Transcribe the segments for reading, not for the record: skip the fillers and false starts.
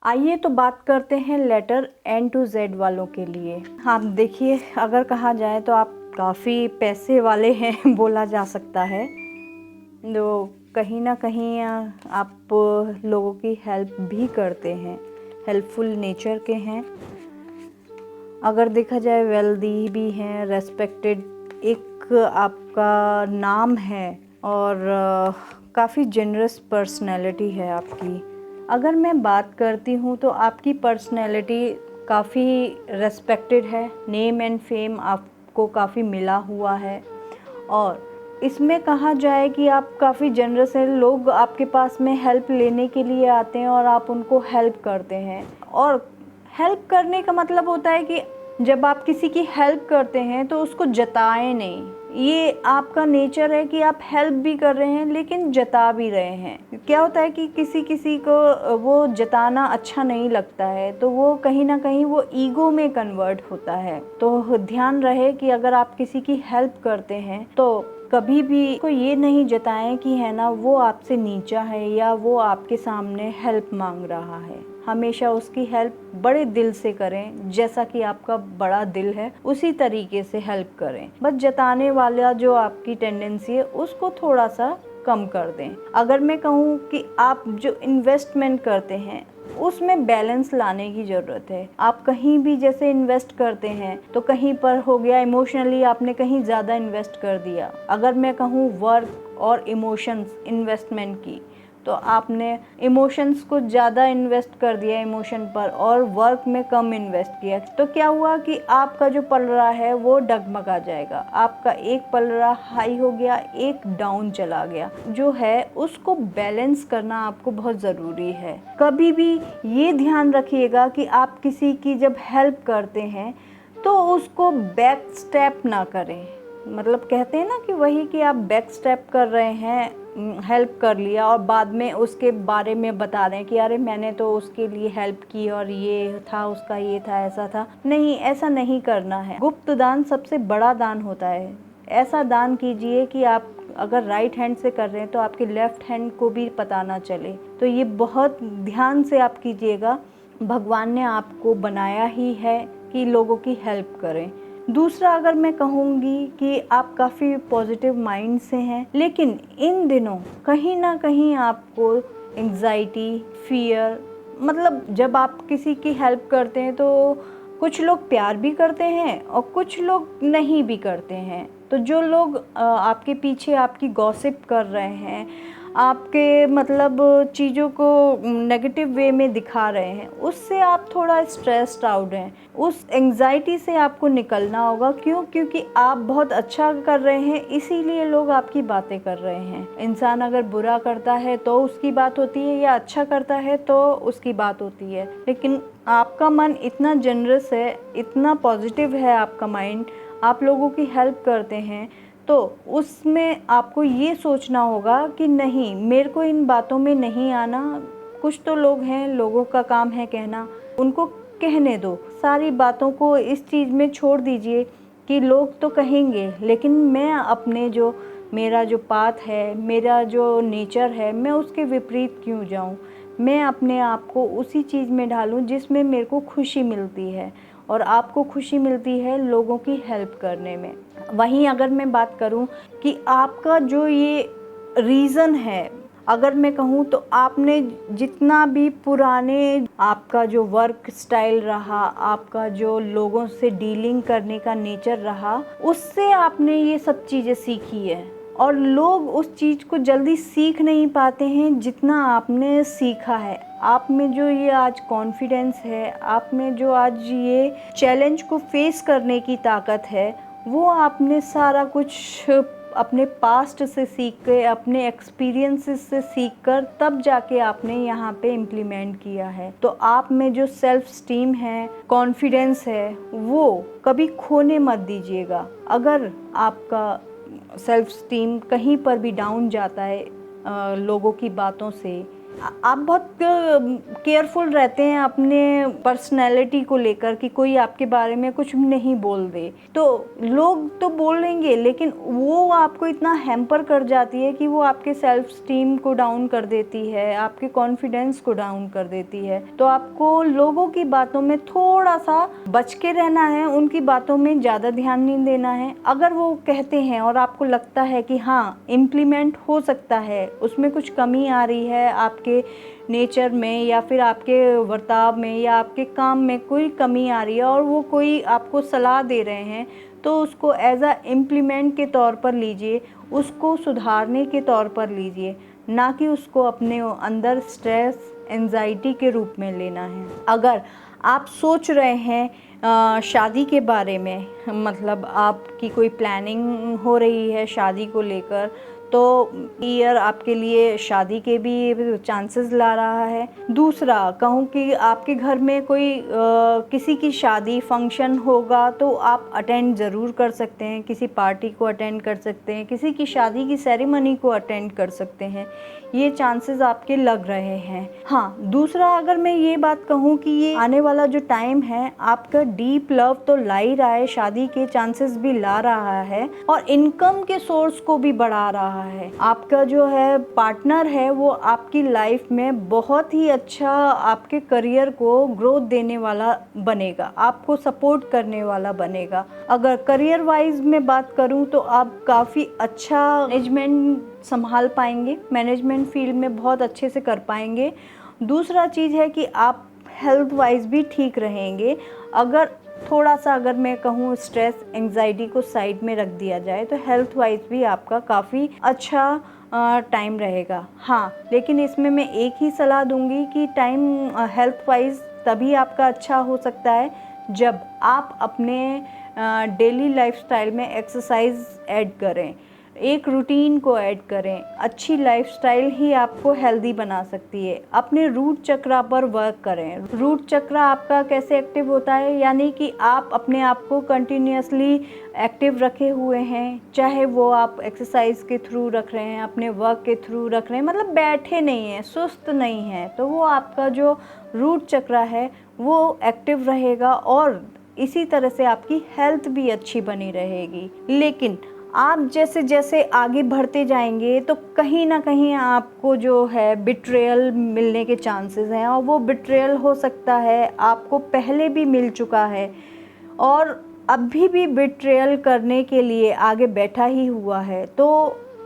आइए तो बात करते हैं लेटर एन टू जेड वालों के लिए। हाँ देखिए, अगर कहा जाए तो आप काफ़ी पैसे वाले हैं बोला जा सकता है। तो कहीं ना कहीं आप लोगों की हेल्प भी करते हैं, हेल्पफुल नेचर के हैं। अगर देखा जाए वेल्दी भी हैं, रेस्पेक्टेड एक आपका नाम है और काफ़ी जेनरस पर्सनैलिटी है आपकी। अगर मैं बात करती हूँ तो आपकी पर्सनैलिटी काफ़ी रेस्पेक्टेड है, नेम एंड फेम आपको काफ़ी मिला हुआ है। और इसमें कहा जाए कि आप काफ़ी जनरस हैं, लोग आपके पास में हेल्प लेने के लिए आते हैं और आप उनको हेल्प करते हैं। और हेल्प करने का मतलब होता है कि जब आप किसी की हेल्प करते हैं तो उसको जताएं नहीं। ये आपका नेचर है कि आप हेल्प भी कर रहे हैं लेकिन जता भी रहे हैं। क्या होता है कि किसी किसी को वो जताना अच्छा नहीं लगता है, तो वो कहीं ना कहीं वो ईगो में कन्वर्ट होता है। तो ध्यान रहे कि अगर आप किसी की हेल्प करते हैं तो कभी भी को ये नहीं जताएं कि है ना वो आपसे नीचा है या वो आपके सामने हेल्प मांग रहा है। हमेशा उसकी हेल्प बड़े दिल से करें, जैसा कि आपका बड़ा दिल है उसी तरीके से हेल्प करें। बस जताने वाला जो आपकी टेंडेंसी है उसको थोड़ा सा कम कर दें। अगर मैं कहूँ कि आप जो इन्वेस्टमेंट करते हैं उसमें बैलेंस लाने की ज़रूरत है। आप कहीं भी जैसे इन्वेस्ट करते हैं तो कहीं पर हो गया इमोशनली आपने कहीं ज़्यादा इन्वेस्ट कर दिया। अगर मैं कहूँ वर्क और इमोशंस इन्वेस्टमेंट की, तो आपने इमोशंस को ज़्यादा इन्वेस्ट कर दिया इमोशन पर और वर्क में कम इन्वेस्ट किया, तो क्या हुआ कि आपका जो पलड़ा है वो डगमगा जाएगा। आपका एक पलड़ा हाई हो गया, एक डाउन चला गया। जो है उसको बैलेंस करना आपको बहुत ज़रूरी है। कभी भी ये ध्यान रखिएगा कि आप किसी की जब हेल्प करते हैं तो उसको बैक स्टेप ना करें। मतलब कहते हैं ना कि वही कि आप बैक स्टेप कर रहे हैं, हेल्प कर लिया और बाद में उसके बारे में बता रहे हैं कि अरे मैंने तो उसके लिए हेल्प की और ये था, उसका ये था, ऐसा था। नहीं, ऐसा नहीं करना है। गुप्त दान सबसे बड़ा दान होता है। ऐसा दान कीजिए कि आप अगर राइट हैंड से कर रहे हैं तो आपके लेफ्ट हैंड को भी पता ना चले। तो ये बहुत ध्यान से आप कीजिएगा। भगवान ने आपको बनाया ही है कि लोगों की हेल्प करें। दूसरा, अगर मैं कहूँगी कि आप काफ़ी पॉजिटिव माइंड से हैं, लेकिन इन दिनों कहीं ना कहीं आपको एंग्जाइटी, फियर, मतलब जब आप किसी की हेल्प करते हैं तो कुछ लोग प्यार भी करते हैं और कुछ लोग नहीं भी करते हैं। तो जो लोग आपके पीछे आपकी गॉसिप कर रहे हैं, आपके मतलब चीज़ों को नेगेटिव वे में दिखा रहे हैं, उससे आप थोड़ा स्ट्रेस्ड आउट हैं। उस एंग्जाइटी से आपको निकलना होगा। क्यों? क्योंकि आप बहुत अच्छा कर रहे हैं, इसीलिए लोग आपकी बातें कर रहे हैं। इंसान अगर बुरा करता है तो उसकी बात होती है या अच्छा करता है तो उसकी बात होती है। लेकिन आपका मन इतना जनरस है, इतना पॉजिटिव है आपका माइंड, आप लोगों की हेल्प करते हैं, तो उसमें आपको ये सोचना होगा कि नहीं, मेरे को इन बातों में नहीं आना। कुछ तो लोग हैं, लोगों का काम है कहना, उनको कहने दो। सारी बातों को इस चीज़ में छोड़ दीजिए कि लोग तो कहेंगे, लेकिन मैं अपने जो मेरा जो पाथ है, मेरा जो नेचर है, मैं उसके विपरीत क्यों जाऊं। मैं अपने आप को उसी चीज़ में ढालूं जिसमें मेरे को खुशी मिलती है, और आपको खुशी मिलती है लोगों की हेल्प करने में। वहीं अगर मैं बात करूं कि आपका जो ये रीज़न है, अगर मैं कहूँ तो आपने जितना भी पुराने आपका जो वर्क स्टाइल रहा, आपका जो लोगों से डीलिंग करने का नेचर रहा, उससे आपने ये सब चीज़ें सीखी है। और लोग उस चीज़ को जल्दी सीख नहीं पाते हैं जितना आपने सीखा है। आप में जो ये आज कॉन्फिडेंस है, आप में जो आज ये चैलेंज को फेस करने की ताकत है, वो आपने सारा कुछ अपने पास्ट से सीख के, अपने एक्सपीरियंसेस से सीख कर तब जाके आपने यहाँ पे इम्प्लीमेंट किया है। तो आप में जो सेल्फ स्टीम है, कॉन्फिडेंस है, वो कभी खोने मत दीजिएगा। अगर आपका सेल्फ स्टीम कहीं पर भी डाउन जाता है लोगों की बातों से आप बहुत केयरफुल रहते हैं अपने पर्सनैलिटी को लेकर कि कोई आपके बारे में कुछ नहीं बोल दे। तो लोग तो बोलेंगे, लेकिन वो आपको इतना हैम्पर कर जाती है कि वो आपके सेल्फ स्टीम को डाउन कर देती है, आपके कॉन्फिडेंस को डाउन कर देती है। तो आपको लोगों की बातों में थोड़ा सा बच के रहना है, उनकी बातों में ज़्यादा ध्यान नहीं देना है। अगर वो कहते हैं और आपको लगता है कि हाँ इम्प्लीमेंट हो सकता है, उसमें कुछ कमी आ रही है आपके नेचर में या फिर आपके बर्ताव में या आपके काम में कोई कमी आ रही है और वो कोई आपको सलाह दे रहे हैं, तो उसको एज अ इम्प्लीमेंट के तौर पर लीजिए, उसको सुधारने के तौर पर लीजिए, ना कि उसको अपने अंदर स्ट्रेस एंजाइटी के रूप में लेना है। अगर आप सोच रहे हैं शादी के बारे में, मतलब आपकी कोई प्लानिंग हो रही है शादी को लेकर, तो ईयर आपके लिए शादी के भी चांसेस ला रहा है। दूसरा कहूँ कि आपके घर में कोई किसी की शादी फंक्शन होगा तो आप अटेंड ज़रूर कर सकते हैं, किसी पार्टी को अटेंड कर सकते हैं, किसी की शादी की सेरेमनी को अटेंड कर सकते हैं, ये चांसेस आपके लग रहे हैं। हाँ, दूसरा अगर मैं ये बात कहूँ कि ये आने वाला जो टाइम है आपका डीप लव तो ला ही रहा है, शादी के चांसेस भी ला रहा है और इनकम के सोर्स को भी बढ़ा रहा है। आपका जो है पार्टनर है वो आपकी लाइफ में बहुत ही अच्छा आपके करियर को ग्रोथ देने वाला बनेगा, आपको सपोर्ट करने वाला बनेगा। अगर करियर वाइज में बात करूं तो आप काफ़ी अच्छा मैनेजमेंट संभाल पाएंगे, मैनेजमेंट फील्ड में बहुत अच्छे से कर पाएंगे। दूसरा चीज़ है कि आप हेल्थ वाइज भी ठीक रहेंगे। अगर थोड़ा सा अगर मैं कहूँ स्ट्रेस एंजाइटी को साइड में रख दिया जाए तो हेल्थ वाइज भी आपका काफ़ी अच्छा टाइम रहेगा। हाँ, लेकिन इसमें मैं एक ही सलाह दूंगी कि टाइम हेल्थ वाइज तभी आपका अच्छा हो सकता है जब आप अपने डेली लाइफस्टाइल में एक्सरसाइज ऐड करें, एक रूटीन को ऐड करें। अच्छी लाइफस्टाइल ही आपको हेल्दी बना सकती है। अपने रूट चक्रा पर वर्क करें। रूट चक्रा आपका कैसे एक्टिव होता है, यानी कि आप अपने आप को कंटिन्यूसली एक्टिव रखे हुए हैं, चाहे वो आप एक्सरसाइज के थ्रू रख रहे हैं, अपने वर्क के थ्रू रख रहे हैं, मतलब बैठे नहीं हैं, सुस्त नहीं हैं, तो वो आपका जो रूट चक्रा है वो एक्टिव रहेगा और इसी तरह से आपकी हेल्थ भी अच्छी बनी रहेगी। लेकिन आप जैसे जैसे आगे बढ़ते जाएंगे तो कहीं ना कहीं आपको जो है बिट्रेयल मिलने के चांसेस हैं और वो बिट्रेयल हो सकता है आपको पहले भी मिल चुका है और अभी भी बिट्रेयल करने के लिए आगे बैठा ही हुआ है। तो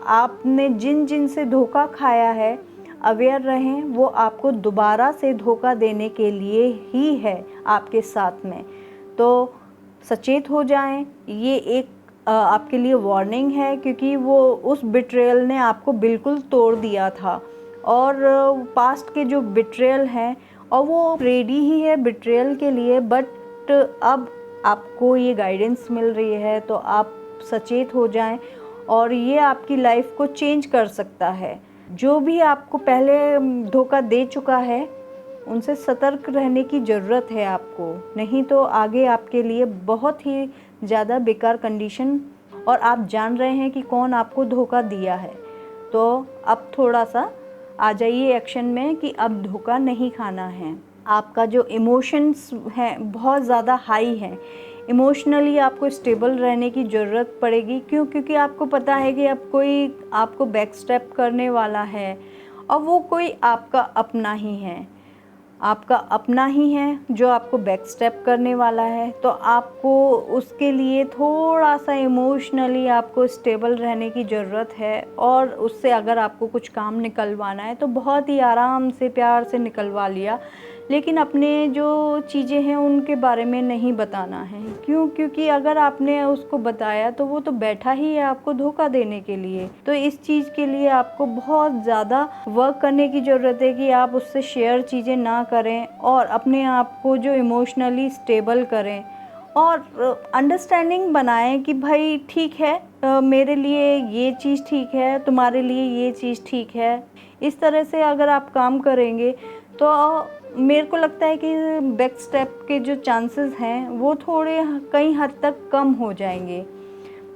आपने जिन जिन से धोखा खाया है, अवेयर रहें, वो आपको दोबारा से धोखा देने के लिए ही है आपके साथ में। तो सचेत हो जाएं, ये एक आपके लिए वार्निंग है, क्योंकि वो उस बिट्रेयल ने आपको बिल्कुल तोड़ दिया था और पास्ट के जो बिट्रेयल हैं और वो रेडी ही है बिट्रेयल के लिए, बट अब आपको ये गाइडेंस मिल रही है तो आप सचेत हो जाएं और ये आपकी लाइफ को चेंज कर सकता है। जो भी आपको पहले धोखा दे चुका है उनसे सतर्क रहने की ज़रूरत है आपको, नहीं तो आगे आपके लिए बहुत ही ज़्यादा बेकार कंडीशन, और आप जान रहे हैं कि कौन आपको धोखा दिया है। तो अब थोड़ा सा आ जाइए एक्शन में कि अब धोखा नहीं खाना है। आपका जो इमोशंस हैं बहुत ज़्यादा हाई है, इमोशनली आपको स्टेबल रहने की ज़रूरत पड़ेगी। क्योंकि आपको पता है कि अब कोई आपको बैक स्टेप करने वाला है और वो कोई आपका अपना ही है, आपका अपना ही है जो आपको बैक स्टेप करने वाला है। तो आपको उसके लिए थोड़ा सा इमोशनली आपको स्टेबल रहने की ज़रूरत है और उससे अगर आपको कुछ काम निकलवाना है तो बहुत ही आराम से प्यार से निकलवा लिया, लेकिन अपने जो चीज़ें हैं उनके बारे में नहीं बताना है। क्यों? क्योंकि अगर आपने उसको बताया तो वो तो बैठा ही है आपको धोखा देने के लिए। तो इस चीज़ के लिए आपको बहुत ज़्यादा वर्क करने की ज़रूरत है कि आप उससे शेयर चीज़ें ना करें और अपने आप को जो इमोशनली स्टेबल करें और अंडरस्टैंडिंग बनाएं कि भाई ठीक है, मेरे लिए ये चीज़ ठीक है, तुम्हारे लिए ये चीज़ ठीक है। इस तरह से अगर आप काम करेंगे तो मेरे को लगता है कि बैक स्टेप के जो चांसेस हैं वो थोड़े कई हद तक कम हो जाएंगे।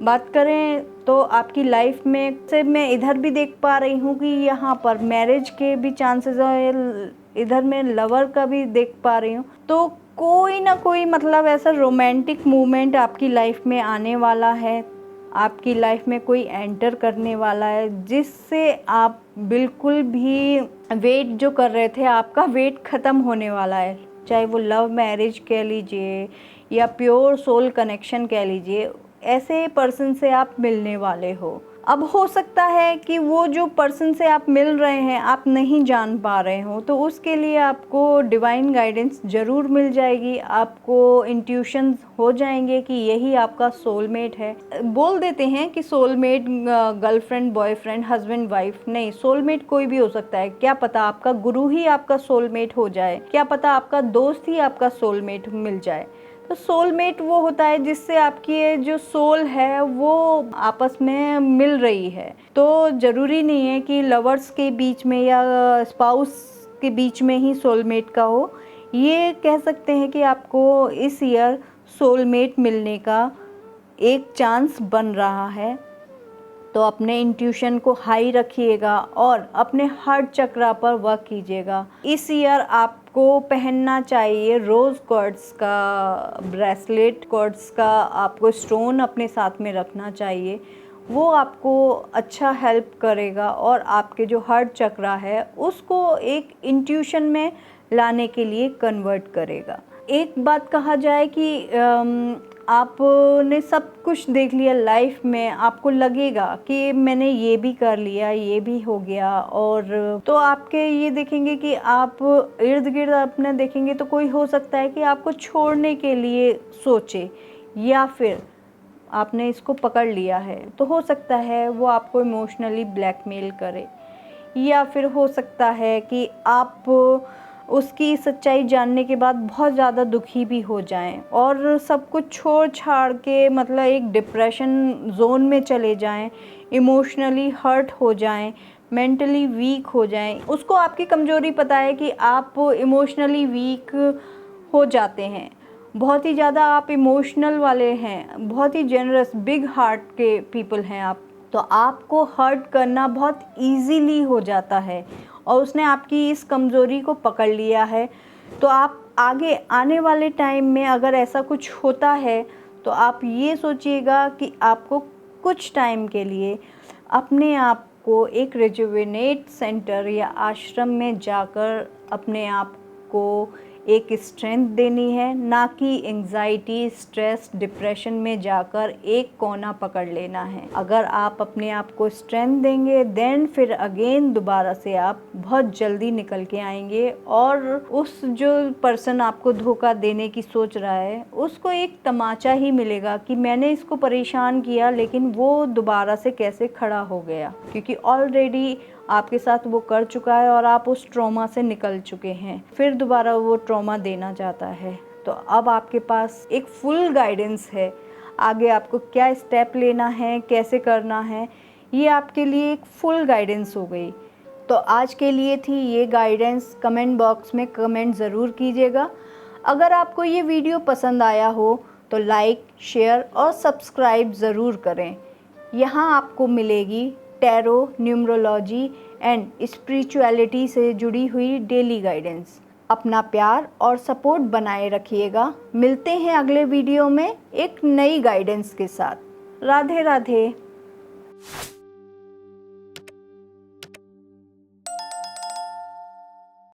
बात करें तो आपकी लाइफ में से मैं इधर भी देख पा रही हूँ कि यहाँ पर मैरिज के भी चांसेस है, इधर मैं लवर का भी देख पा रही हूँ। तो कोई ना कोई मतलब ऐसा रोमांटिक मूवमेंट आपकी लाइफ में आने वाला है, आपकी लाइफ में कोई एंटर करने वाला है, जिससे आप बिल्कुल भी वेट जो कर रहे थे, आपका वेट ख़त्म होने वाला है। चाहे वो लव मैरिज कह लीजिए या प्योर सोल कनेक्शन कह लीजिए, ऐसे पर्सन से आप मिलने वाले हो। अब हो सकता है कि वो जो पर्सन से आप मिल रहे हैं आप नहीं जान पा रहे हो, तो उसके लिए आपको डिवाइन गाइडेंस ज़रूर मिल जाएगी। आपको इंट्यूशन हो जाएंगे कि यही आपका सोलमेट है। बोल देते हैं कि soulmate girlfriend, boyfriend, husband, wife, नहीं, सोलमेट कोई भी हो सकता है। क्या पता आपका गुरु ही आपका सोलमेट हो जाए, क्या पता आपका दोस्त ही आपका सोलमेट मिल जाए। तो सोलमेट वो होता है जिससे आपकी जो सोल है वो आपस में मिल रही है। तो ज़रूरी नहीं है कि लवर्स के बीच में या स्पाउस के बीच में ही सोलमेट का हो। ये कह सकते हैं कि आपको इस ईयर सोलमेट मिलने का एक चांस बन रहा है। तो अपने इंट्यूशन को हाई रखिएगा और अपने हार्ट चक्रा पर वर्क कीजिएगा। इस ईयर आपको पहनना चाहिए रोज़ क्वार्ट्ज का ब्रेसलेट, क्वार्ट्ज का आपको स्टोन अपने साथ में रखना चाहिए। वो आपको अच्छा हेल्प करेगा और आपके जो हार्ट चक्रा है उसको एक इंट्यूशन में लाने के लिए कन्वर्ट करेगा। एक बात कहा जाए कि आपने सब कुछ देख लिया लाइफ में, आपको लगेगा कि मैंने ये भी कर लिया, ये भी हो गया, और तो आपके ये देखेंगे कि आप इर्द गिर्द अपना देखेंगे तो कोई हो सकता है कि आपको छोड़ने के लिए सोचे, या फिर आपने इसको पकड़ लिया है तो हो सकता है वो आपको इमोशनली ब्लैकमेल करे, या फिर हो सकता है कि आप उसकी सच्चाई जानने के बाद बहुत ज़्यादा दुखी भी हो जाएं और सब कुछ छोड़ छाड़ के मतलब एक डिप्रेशन जोन में चले जाएं, इमोशनली हर्ट हो जाएं, मेंटली वीक हो जाएं। उसको आपकी कमज़ोरी पता है कि आप इमोशनली वीक हो जाते हैं, बहुत ही ज़्यादा आप इमोशनल वाले हैं, बहुत ही जेनरस बिग हार्ट के पीपल हैं आप, तो आपको हर्ट करना बहुत इजीली हो जाता है और उसने आपकी इस कमज़ोरी को पकड़ लिया है। तो आप आगे आने वाले टाइम में अगर ऐसा कुछ होता है तो आप ये सोचिएगा कि आपको कुछ टाइम के लिए अपने आप को एक रिजुवेनेट सेंटर या आश्रम में जाकर अपने आप को एक स्ट्रेंथ देनी है, ना कि एंग्जाइटी, स्ट्रेस, डिप्रेशन में जाकर एक कोना पकड़ लेना है। अगर आप अपने आप को स्ट्रेंथ देंगे देन फिर अगेन दोबारा से आप बहुत जल्दी निकल के आएंगे और उस जो पर्सन आपको धोखा देने की सोच रहा है उसको एक तमाचा ही मिलेगा कि मैंने इसको परेशान किया लेकिन वो दोबारा से कैसे खड़ा हो गया, क्योंकि ऑलरेडी आपके साथ वो कर चुका है और आप उस ट्रॉमा से निकल चुके हैं, फिर दोबारा वो ट्रॉमा देना चाहता है। तो अब आपके पास एक फुल गाइडेंस है, आगे आपको क्या स्टेप लेना है, कैसे करना है, ये आपके लिए एक फुल गाइडेंस हो गई। तो आज के लिए थी ये गाइडेंस। कमेंट बॉक्स में कमेंट ज़रूर कीजिएगा। अगर आपको ये वीडियो पसंद आया हो तो लाइक, शेयर और सब्सक्राइब ज़रूर करें। यहाँ आपको मिलेगी टैरो, न्यूमरोलॉजी एंड स्पिरिचुअलिटी से जुड़ी हुई डेली गाइडेंस। अपना प्यार और सपोर्ट बनाए रखिएगा। मिलते हैं अगले वीडियो में एक नई गाइडेंस के साथ। राधे राधे।